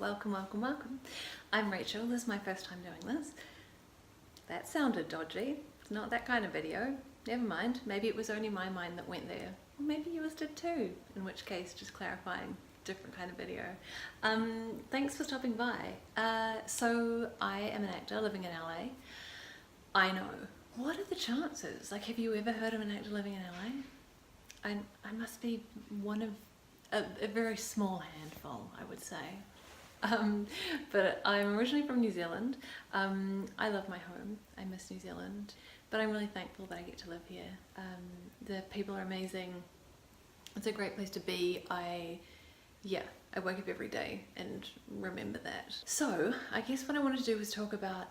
Welcome, welcome, welcome. I'm Rachel. This is my first time doing this. That sounded dodgy. It's not that kind of video. Never mind. Maybe it was only my mind that went there. Or maybe yours did too. In which case, just clarifying, different kind of video. Thanks for stopping by. So I am an actor living in LA. I know. What are the chances? Like, have you ever heard of an actor living in LA? I must be one of a very small handful, I would say. But I'm originally from New Zealand. I love my home. I miss New Zealand, but I'm really thankful that I get to live here. The people are amazing. It's a great place to be. I wake up every day and remember that. So I guess what I wanted to do was talk about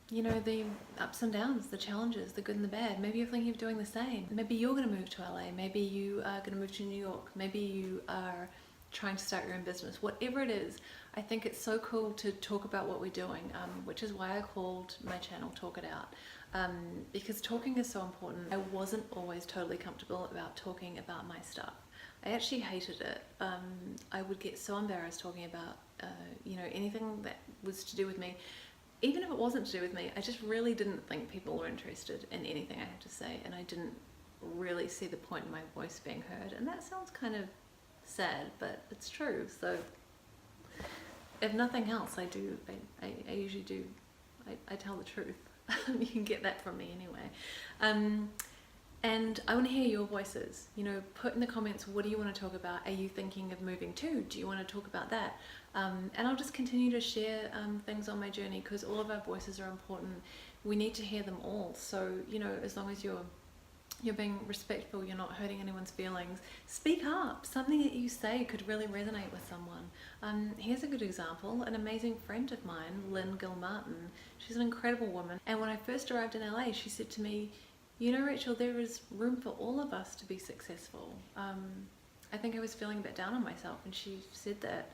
you know, the ups and downs, the challenges, the good and the bad. Maybe you're thinking of doing the same. Maybe you're going to move to LA. Maybe you are going to move to New York. Maybe you are trying to start your own business. Whatever it is, I think it's so cool to talk about what we're doing, which is why I called my channel Talk It Out, because talking is so important. I wasn't always totally comfortable about talking about my stuff. I actually hated it. I would get so embarrassed talking about you know, anything that was to do with me. Even if it wasn't to do with me, I just really didn't think people were interested in anything I had to say, and I didn't really see the point in my voice being heard. And that sounds kind of sad, but it's true. So if nothing else, I usually do, I tell the truth. You can get that from me anyway. And I want to hear your voices. You know, put in the comments, what do you want to talk about? Are you thinking of moving too? Do you want to talk about that? And I'll just continue to share things on my journey, because all of our voices are important. We need to hear them all. So, you know, as long as you're being respectful, you're not hurting anyone's feelings, speak up. Something that you say could really resonate with someone. Here's a good example. An amazing friend of mine, Lynn Gilmartin. She's an incredible woman. And when I first arrived in LA, she said to me, you know, Rachel, there is room for all of us to be successful. I think I was feeling a bit down on myself, and she said that.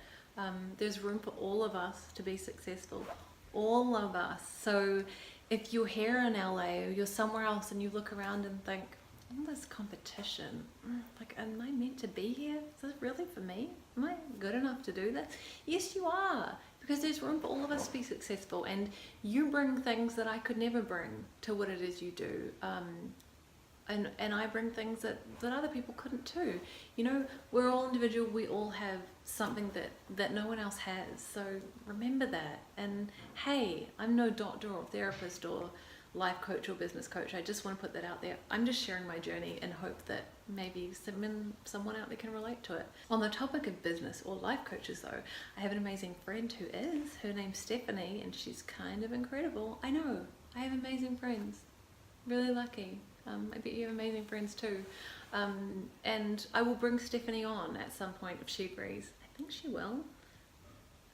There's room for all of us to be successful. All of us. So if you're here in LA or you're somewhere else and you look around and think, all this competition, like, am I meant to be here? Is this really for me? Am I good enough to do this? Yes, you are, because there's room for all of us to be successful, and you bring things that I could never bring to what it is you do. And I bring things that other people couldn't too. You know, we're all individual, we all have something that no one else has. So remember that. And hey, I'm no doctor or therapist or life coach or business coach. I just want to put that out there. I'm just sharing my journey and hope that maybe someone out there can relate to it. On the topic of business or life coaches though, I have an amazing friend who is. Her name's Stephanie, and she's kind of incredible. I know, I have amazing friends. Really lucky. I bet you have amazing friends too. And I will bring Stephanie on at some point if she agrees. I think she will.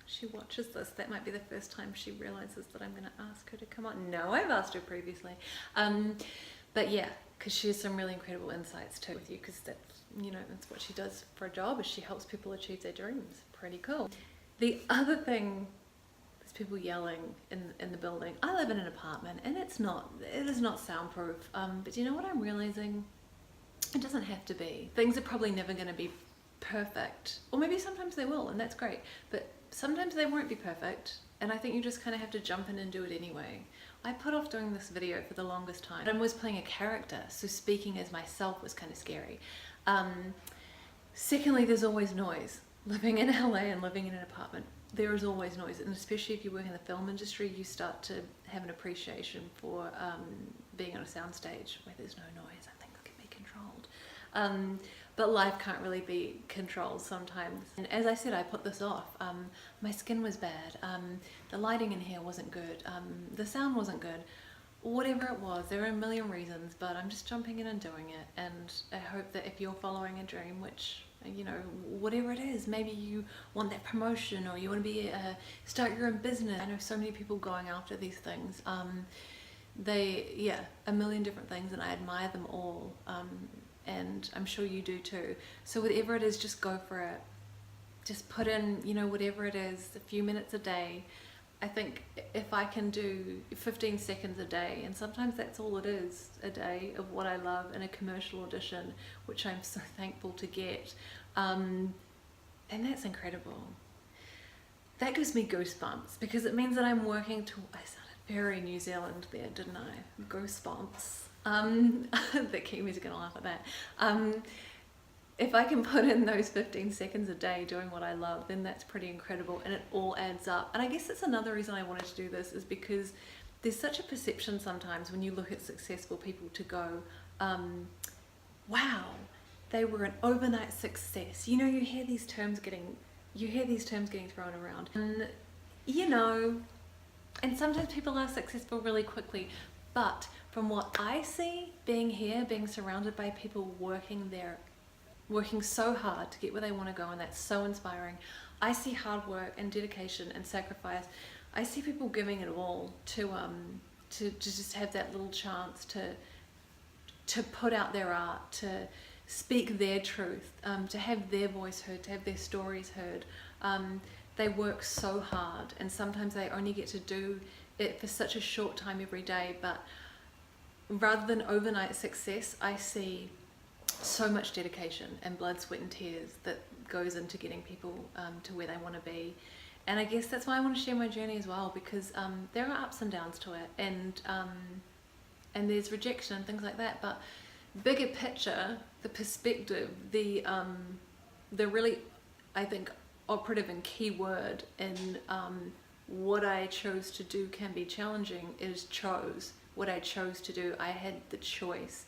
She watches this. That might be the first time she realizes that I'm going to ask her to come on. No, I've asked her previously. But yeah, because she has some really incredible insights too with you, because that's, you know, that's what she does for a job, is she helps people achieve their dreams. Pretty cool. The other thing, people yelling in the building. I live in an apartment, and it is not soundproof, but you know what I'm realizing? It doesn't have to be. Things are probably never going to be perfect, or maybe sometimes they will, and that's great, but sometimes they won't be perfect, and I think you just kind of have to jump in and do it anyway. I put off doing this video for the longest time. I was playing a character, so speaking as myself was kind of scary. Secondly, there's always noise. Living in LA and living in an apartment, there is always noise, and especially if you work in the film industry, you start to have an appreciation for being on a soundstage where there's no noise. I think it can be controlled. But life can't really be controlled sometimes. And as I said, I put this off. My skin was bad. The lighting in here wasn't good. The sound wasn't good. Whatever it was, there are a million reasons, but I'm just jumping in and doing it. And I hope that if you're following a dream, which, you know, whatever it is, maybe you want that promotion, or you want to be start your own business. I know so many people going after these things. A million different things, and I admire them all. And I'm sure you do too. So whatever it is, just go for it. Just put in, you know, whatever it is, a few minutes a day. I think if I can do 15 seconds a day, and sometimes that's all it is, a day of what I love in a commercial audition, which I'm so thankful to get, and that's incredible. that gives me goosebumps because it means that I'm working to, I sounded very New Zealand there, didn't I? Goosebumps. The Kiwis are gonna laugh at that. If I can put in those 15 seconds a day doing what I love, then that's pretty incredible, and it all adds up. And I guess that's another reason I wanted to do this, is because there's such a perception sometimes when you look at successful people to go, wow, they were an overnight success. You know, you hear these terms getting thrown around, and you know, and sometimes people are successful really quickly, but from what I see, being here, being surrounded by people working so hard to get where they want to go, and that's so inspiring. I see hard work and dedication and sacrifice. I see people giving it all to just have that little chance to put out their art, to speak their truth, to have their voice heard, to have their stories heard. They work so hard, and sometimes they only get to do it for such a short time every day, but rather than overnight success, I see so much dedication and blood, sweat and tears that goes into getting people to where they want to be. And I guess that's why I want to share my journey as well, because there are ups and downs to it, and there's rejection and things like that, but bigger picture, the perspective, the really, I think, operative and key word in what I chose to do can be challenging is chose. What I chose to do, I had the choice.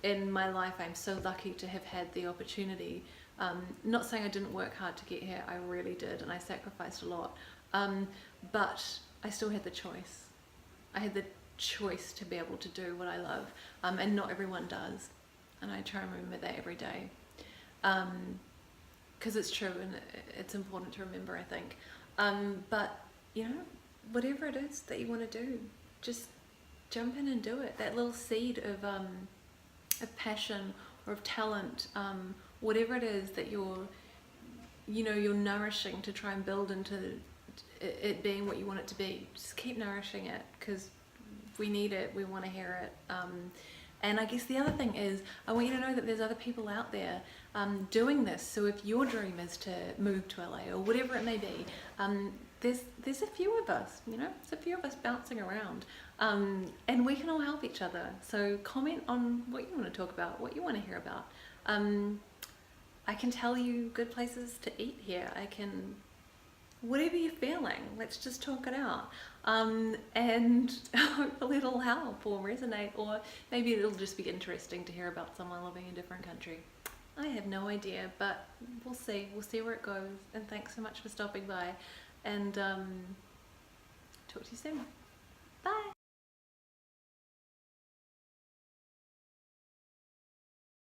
In my life, I'm so lucky to have had the opportunity. Not saying I didn't work hard to get here, I really did, and I sacrificed a lot. But I still had the choice. I had the choice to be able to do what I love, and not everyone does. And I try and remember that every day. Because it's true, and it's important to remember, I think. But, you know, whatever it is that you want to do, just jump in and do it. That little seed of passion or of talent, whatever it is that you're nourishing to try and build into it being what you want it to be, just keep nourishing it, because we need it, we want to hear it. And I guess the other thing is, I want you to know that there's other people out there doing this. So if your dream is to move to LA or whatever it may be, there's a few of us, you know, there's a few of us bouncing around, and we can all help each other. So comment on what you want to talk about, what you want to hear about. I can tell you good places to eat here. I can, whatever you're feeling, let's just talk it out. And hopefully it'll help or resonate, or maybe it'll just be interesting to hear about someone living in a different country. I have no idea, but we'll see where it goes. And thanks so much for stopping by, and talk to you soon. Bye.